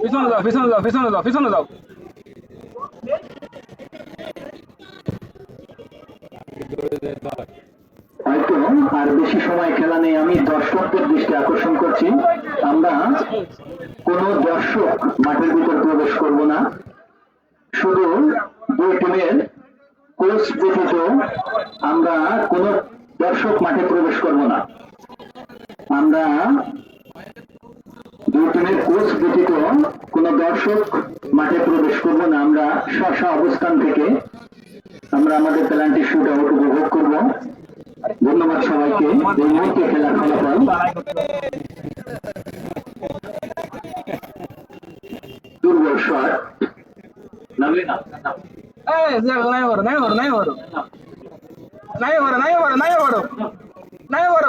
পিছনে যাও, পিছনে যাও, পিছনে যাও, পিছনে যাও। হয়তো আর বেশি সময় খেলা নেই, আমি দর্শকদের দৃষ্টি আকর্ষণ করছি। আমরা কোন দর্শক মাঠের ভিতর প্রবেশ করব না, শুধু দুই টিমের কোচ ব্যতীত আমরা কোন দর্শক মাঠে প্রবেশ করব না। আমরা দুই টিমের কোচ ব্যতীত কোন দর্শক মাঠে প্রবেশ করব না। আমরা স্ব অবস্থান থেকে আমরা আমাদের পেনাল্টি শুট আউট উপভোগ করব। ধন্যবাদ সবাইকে। এই মুহূর্তে খেলার ফলাফল দুর্বল শট। নামলে না নাই বড়, নাই বড়, নাই বড়, নাই বড়, নাই বড়, নাই বড়, নাই বড়।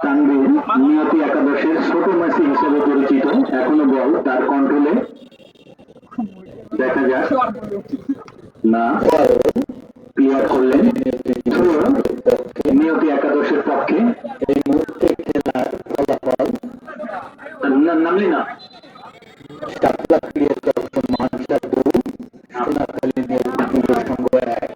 তানভীর নিয়তি একাদশের ছোট মেসি হিসেবে পরিচিত, এখনো বল তার কন্ট্রোলে। দেখা যাক, না ক্লিয়ার করলেন নিয়তি একাদশের পক্ষে। এই মুহূর্তে খেলার ফলাফল নামলি না শাপলা ক্রিয়াচক্র মানসা 2 সোনাখালী যুব সংঘ 1।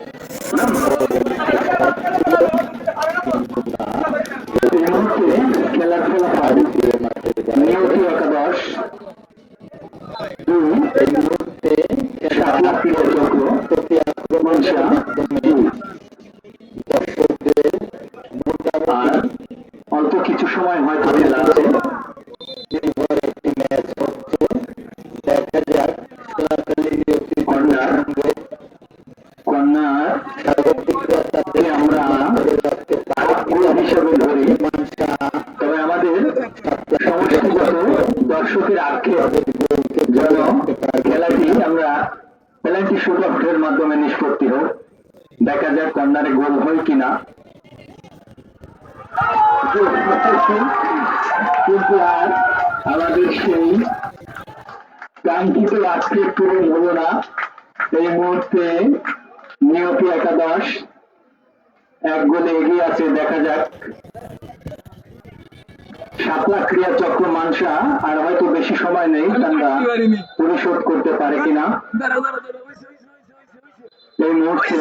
এই মুহূর্তে খেলার ফলাফল নিয়তি একাদশ 2, এই মুহূর্তে শাপলা ক্রিয়াচক্র প্রতি আক্রমণ দর্শকদের আর অল্প কিছু সময় হয়তো খেলা আছে। একটি ম্যাচ হচ্ছে, দেখা যাক। সোনাখালী নিয়তি কর্নার স্বাগতিকতাকে আমরা হিসেবে ধরি, তবে আমাদের সমষ্টিগত দর্শকের আক্ষেপ যেন খেলাটি আমরা পেনাল্টি শুট আউটের মাধ্যমে নিষ্পত্তি হোক। দেখা যাক কর্নারে গোল হয় কিনা। কিন্তু আর আমাদের সেই কাঙ্ক্ষিত আক্ষেপ পূরণ হলো না। এই মুহূর্তে নিয়তি একাদশ 1 গোলে এগিয়ে আছে। দেখা যাক শাপলা ক্রিয়াচক্র মানসা আর হয়তো বেশি সময় নেই, তারা পরিশোধ করতে পারে কিনা। এই মুহূর্তে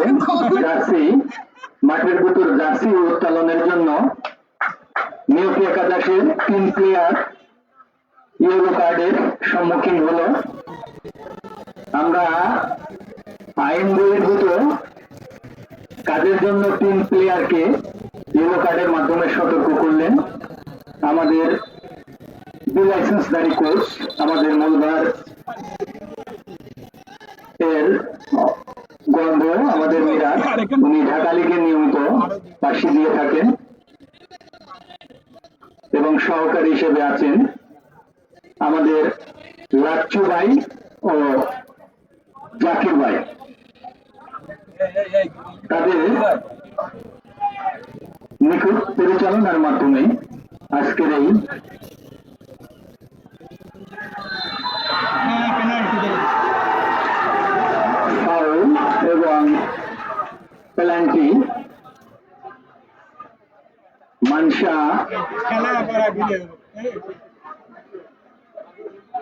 জার্সি মাঠের ভিতর জার্সি উত্তোলনের জন্য নিয়তি একাদশের 3 প্লেয়ার ইয়েলো কার্ডের সম্মুখীন হলো। আমরা আইন বইয়ের ভিতর কাজের জন্য 3 প্লেয়ারকে ইয়েলো কার্ডের মাধ্যমে সতর্ক করলেন আমাদের লাইসেন্সধারী কোচ, আমাদের মূলধার এর গন্ধ আমাদের মিরাজ, উনি ঢাকা লিগে নিয়মিত পাশে দিয়ে থাকেন এবং সহকারী হিসেবে আছেন আমাদের লাচ্চু ভাই ও জাকির ভাই। তাদের নিখুঁত পরিচালনার মাধ্যমে আজকের এই ফাউল এবং পেনাল্টি মানসা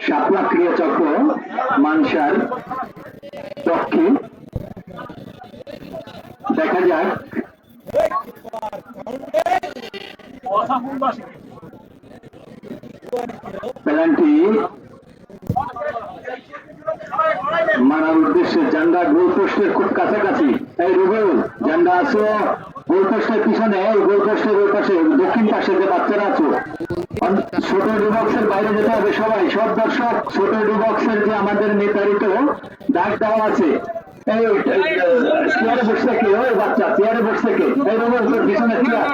শাপলা ক্রিয়াচক্র মানসার পক্ষে। দেখা যাক পেনাল্টি মারার উদ্দেশ্যে জান্ডা গোল পোস্টের খুব কাছাকাছি। এই রুবেল জান্ডা আছো গোল পোস্টের পিছনে, এই গোল পোস্টের ওই পাশে দক্ষিণ পাশে যে বাচ্চারা আছো, ছোট ডিবক্সের বাইরে যেতে হবে সবাই, সব দর্শক। ছোট ডিবক্সের যে আমাদের নির্ধারিত দাগ দেওয়া আছে, এই চেয়ারে বসে কে, ওই বাচ্চা চেয়ারে বসে কে, এই রুবেল তোর পিছনে চেয়ার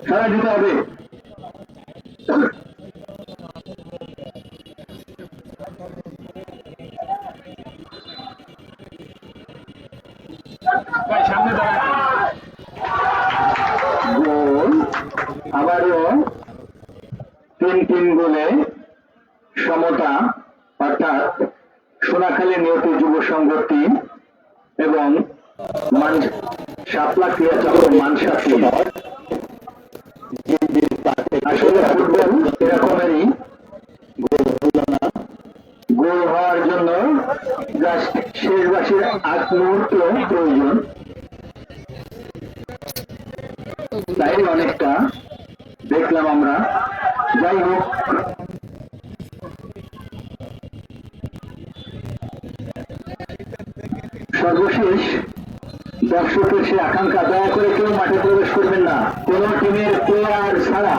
সবাই দিতে হবে। সামনে দাঁড়ায় গোল আবারও 3-3 গোলে সমতা, অর্থাৎ সোনাখালী নিয়তি যুব সংঘ টিম এবং শাপলা ক্রীড়া চক্র মানসা টিম। আসলে ফুটবল এরকমেরই, গোল হওয়ার জন্য জাস্ট শেষ বাসের আগ মুহূর্ত প্রয়োজন, তাই অনেকটা দেখলাম আমরা। যাই হোক, সর্বশেষ দর্শকের সে আকাঙ্ক্ষা, দয়া করে কেউ মাঠে প্রবেশ করবেন না, কোন টিমের প্লেয়ার ছাড়া,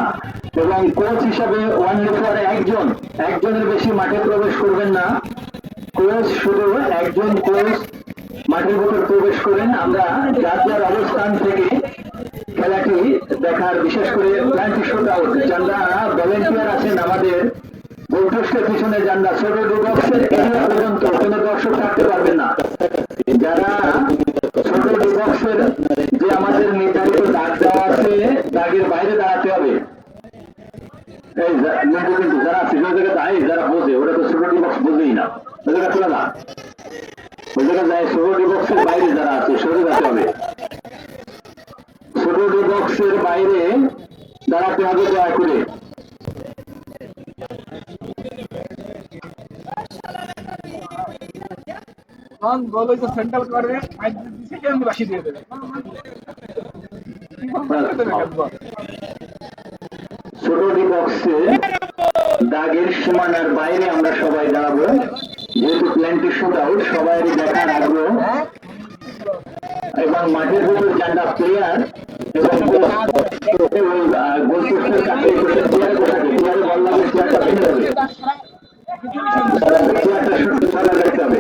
এবং কোচ হিসাবে ওয়ানলি ফর একজনের বেশি মাঠে প্রবেশ করবেন না। কোচ শুধু একজন কোচ মাঠের ভিতর প্রবেশ করেন। আমরা যার যার অবস্থান থেকে খেলাটি দেখার, বিশেষ করে প্ল্যান্টি শুট আউট, যারা ভলেন্টিয়ার আছেন আমাদের গোলপোস্টের পিছনে, যারা ছোট ডিবক্সের এরিয়া পর্যন্ত কোনো দর্শক থাকতে পারবেন না। যারা ছোট ডিবক্সের যে আমাদের নির্ধারিত দাগ দেওয়া আছে, দাগের বাইরে দাঁড়াতে হবে। এই কিন্তু যারা আছে ওই জায়গায় দাঁড়িয়ে যারা বোঝে, ওরা তো ছোট ডিবক্স বোঝেই না, ওই জায়গা চলে না, ওই জায়গায় যায় ছোট ডিবক্সের বাইরে যারা আছে সরে যেতে হবে। ছোট ডিবক্সের বাইরে দাঁড়াতে হবে দয়া করে। গোল হইতো সেন্ট্রাল করবে, মাইক দিছে কে আমি বাসি দিয়ে দেবে। ছোট ডিবক্সে দাগের সীমানার বাইরে আমরা সবাই দাঁড়াবো, যেহেতু প্ল্যান্টি শুট আউট, সবাই দেখার আগ্রহ, এবং মাঠের ভিতর যারা প্লেয়ার এবং গোলপোস্টের কাছে চেয়ারে বসাকে, চেয়ারে বল লাগলে চেয়ারটা ভেঙে যাবে, চেয়ারটা দেখতে হবে।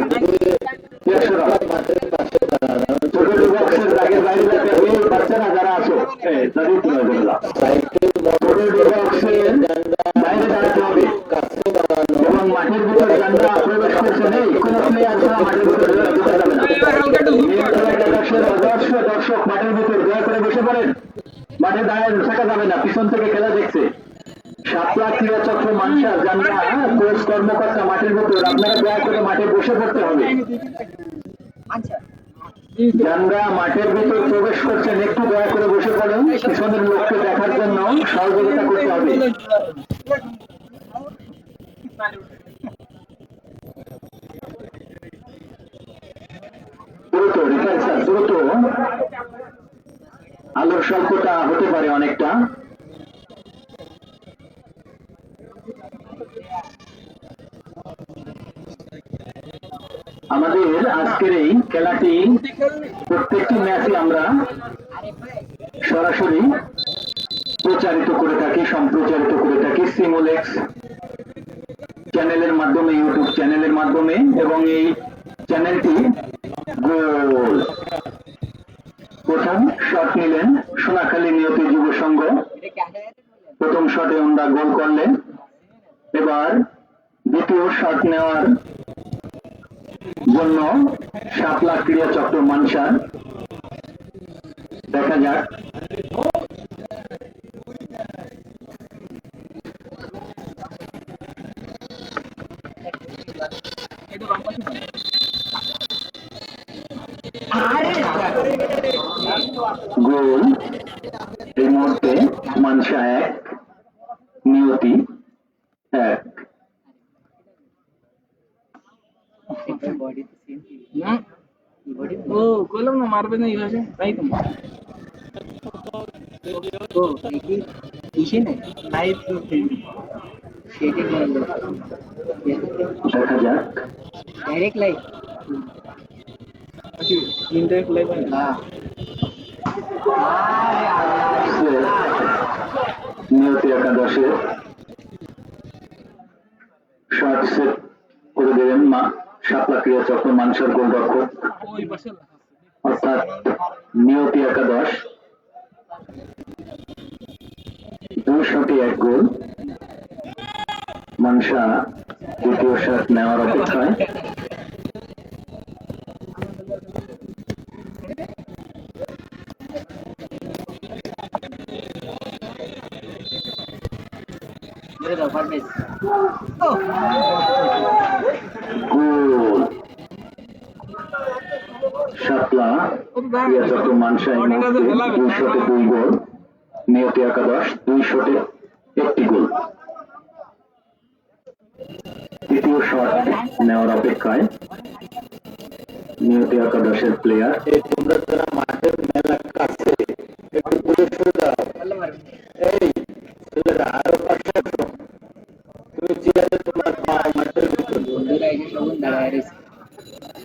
ছোট ডিবক্সের দাগের বাইরে যেতে হবে। বাচ্চারা যারা আছো তাদের কি হবে, ছোট ডিবক্সের বাইরে দাঁড়াতে হবে, এবং মাঠের ভিতর যারা প্রবেশ করছে নেই, কোনো প্লেয়ার ছাড়া মাঠের ভিতরে ঢোকা যাবে না। দর্শক মাঠের ভিতর দয়া করে বসে পড়েন, মাঠে দাঁড়িয়ে থাকা যাবে না, পিছন থেকে খেলা দেখছে। শাপলা ক্রীড়া চক্র মানসা যারা কোচ কর্মকর্তা মাঠের ভিতর, আপনারা দয়া করে মাঠে বসে পড়তে হবে। যারা মাঠের ভিতর প্রবেশ করছেন একটু দয়া করে বসে পড়েন, পিছনের লোককে দেখার জন্য সহযোগিতা করতে হবে। দ্রুত আলোর স্বল্পতা হতে পারে অনেকটা। আমাদের আজকের এই খেলাটি প্রত্যেকটি ম্যাচে আমরা সরাসরি প্রচারিত করে থাকি, সম্প্রচারিত করে থাকি সিমোলেক্স চ্যানেলের মাধ্যমে, ইউটিউব চ্যানেলের মাধ্যমে, এবং এই চ্যানেলটি গোল। প্রথম শট নিলেন সোনাখালী নিয়তি যুব সংঘ, প্রথম শটে ওনারা গোল করলেন। এবার দ্বিতীয় শট নেওয়ার জন্য শাপলা ক্রীড়া চক্র মানসার, দেখা যাক। গোল এই মুহূর্তে মানসা 1 নিয়তি 1। ও কইলাম না মারবে না এইভাবে, তাই তো ও দেখি কিসে নেই লাইভ সেটি বললো দেখা যাক ডাইরেক্ট লাইভ ইনডাইরেক্ট লাইভ না নিয়তি একাদশে শর্ট সেট করে দেবেন শাপলা ক্রিয়া চক্র মানসার গোলরক্ষক ওই পাশে অর্থাৎ নিয়তি একাদশ 2 শটে 1 গোল। মানসা দ্বিতীয় শট নেওয়ার অপেক্ষায়। মেরে দাও পারবেশ গোল শাপলা ক্রিয়া চক্র মানসা এই মুহূর্তে 2 শটে 2 গোল। নিয়তি একাদশ 2 শটে 1টি গোল। তৃতীয় শট নেওয়ার অপেক্ষায় নিয়তি একাদশের প্লেয়ার। এই তোমরা যারা মাঠের মেলা কাছে একটু দূরে সরে যাও। এই ছেলেরা আরো পাশে আসো। তুমি চিরাতে তোমার পা মাঠের ভিতর বন্ধুরা এসে সব দাঁড়ায় রয়েছে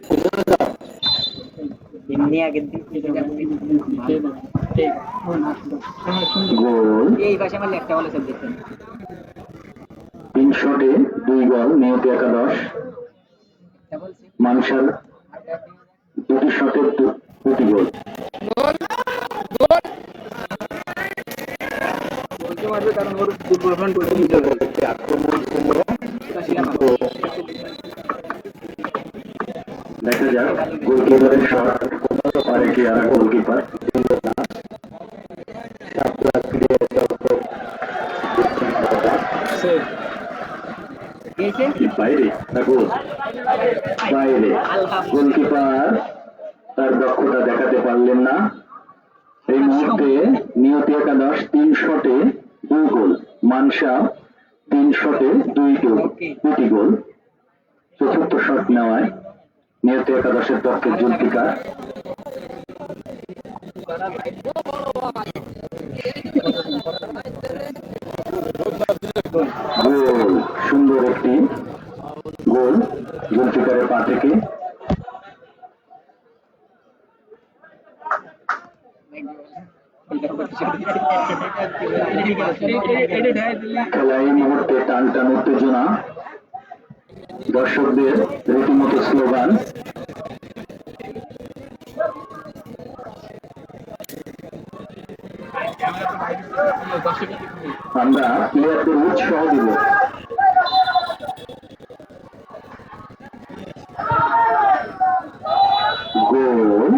পিছনে যাও। এমনি আগের দিন গোল এই পাশে আমার একটা বলে সব দেখতেন 3 শটে 2 গোল। নিয়তি একাদশ একটা বলছে মানসার 2টি শটে 2টি গোল। বলতে পারবে কারণ ওর দুর্বলন করে দিতে হবে আক্রমণ ছিল দেখা যাক গোলকিপারের শট পারে কি আর গোলকিপার বাইরে না গোল বাইরে। গোলকিপার তার দক্ষতা দেখাতে পারলেন না। এই মুহূর্তে নিয়তি একাদশ 3 শটে 2 গোল। মানসা 3 শটে 2টি গোল। চতুর্থ শট নেওয়ায় নিয়তি একাদশের পক্ষে জুলফিকার। গোল সুন্দর একটি গোল জুলফিকারের পা থেকে। খেলা এই মুহূর্তে টান টান উত্তেজনা, দর্শকদের রীতিমতো স্লোগান। আমরা প্লেয়ারদের উৎসাহ দিব। গোল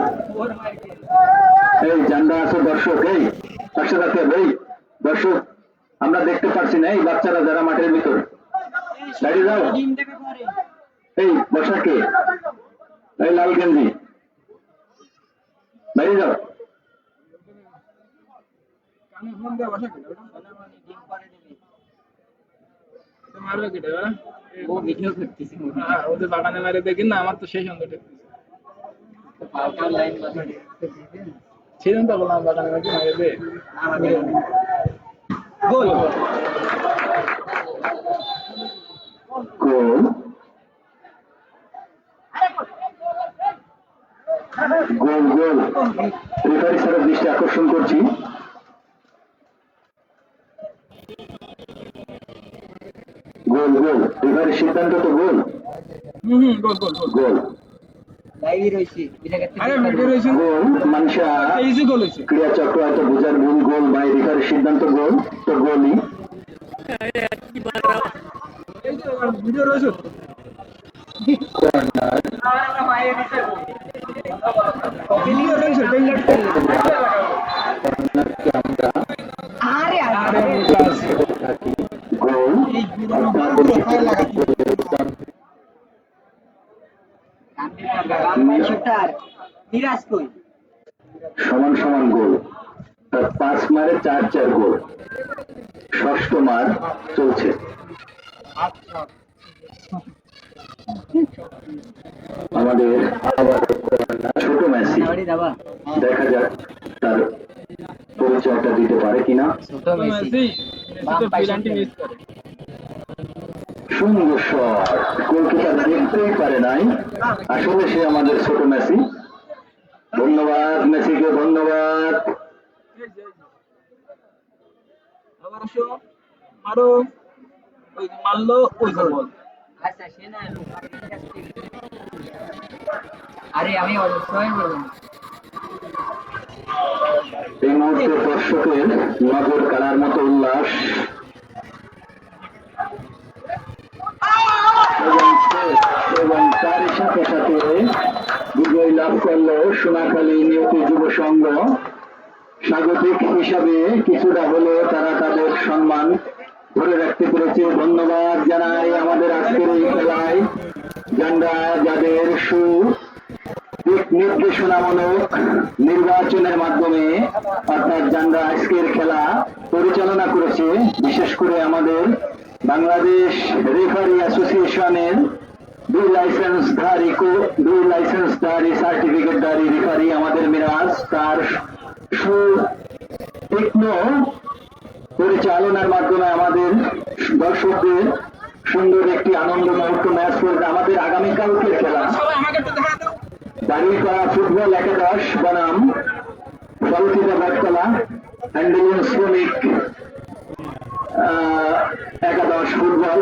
এই জান্ডা আছে দর্শক, এই পাশে রাখে ভাই দর্শক আমরা দেখতে পাচ্ছি না। এই বাচ্চারা যারা মাঠের ভিতর দাঁড়িয়ে যাও। এই বসাকে এই লাল গেঞ্জি দাঁড়িয়ে যাও। কানে ফোন দিয়ে বসা কেন মারবে কেটে ও ভিডিও করতেছি হ্যাঁ ওদের বাগানে মারে দেখি না আমার তো সেই সন্দেহ ঠেকতেছে লাইন বাজে সেদিন তো বললাম বাগানে মাঝে মারে দে গোল গোল গোল গোল রেফারি স্যারের দৃষ্টি আকর্ষণ করছি। গোল গোল রেফারির সিদ্ধান্ত তো গোল। গোল গোল গোল গোল লাইভই রয়েছে আরে ভিডিও রয়েছে গোল। মানসা ইজি গোল হয়েছে ক্রিয়া চক্র হয়তো বোঝার ভুল, গোল বাই রেফারির সিদ্ধান্ত গোল, তো গোলই। এই যে ভিডিও রয়েছে ভিডিও রয়েছে আরে আরে গোল শুটার মিরাজ কই সমান সমান গোল, 5 মারে 4-4 গোল। ষষ্ঠ মার চলছে। আমাদের আবার ছোট মেসি, দেখা যাক তার একটা দিতে পারে কিনা। মেসি তো পেনাল্টি মিস করে। সুন্দর শট, গোলকিপার দেখতেই পারে নাই, আসলে সে আমাদের ছোট মেসি। ধন্যবাদ মেসিকে, ধন্যবাদ। আবার আসো, মারো, ওই মারলো, ওই গোল। আচ্ছা সে না আরে আমি অবশ্যই বলবো এই মুহূর্তে দর্শকের নজর কাড়ার মতো উল্লাস এবং তারই সাথে সাথে বিজয় লাভ করলো সোনাখালী নিয়তি যুব সংঘ। স্বাগতিক হিসাবে কিছুটা হলেও তারা তাদের সম্মান ধরে রাখতে পেরেছে। ধন্যবাদ জানাই আমাদের আজকের এই খেলায় যারা যাদের দিক নির্দেশনামূলক নির্বাচনের মাধ্যমে অর্থাৎ যারা আজকের খেলা পরিচালনা করেছে, বিশেষ করে আমাদের বাংলাদেশ রেফারি অ্যাসোসিয়েশনের দুই লাইসেন্সধারী সার্টিফিকেটধারী রেফারি আমাদের মিরাজ, তার সুতীক্ষ্ণ পরিচালনার মাধ্যমে আমাদের দর্শকদের সুন্দর একটি আনন্দ মুহূর্ত ম্যাচ করবে। আমাদের আগামীকালকের খেলা দাঁড়িয়ে ফুটবল একাদশ বনাম ফলকিতা বটতলা অ্যান্ডেলিয়ান শ্রমিক একাদশ ফুটবল।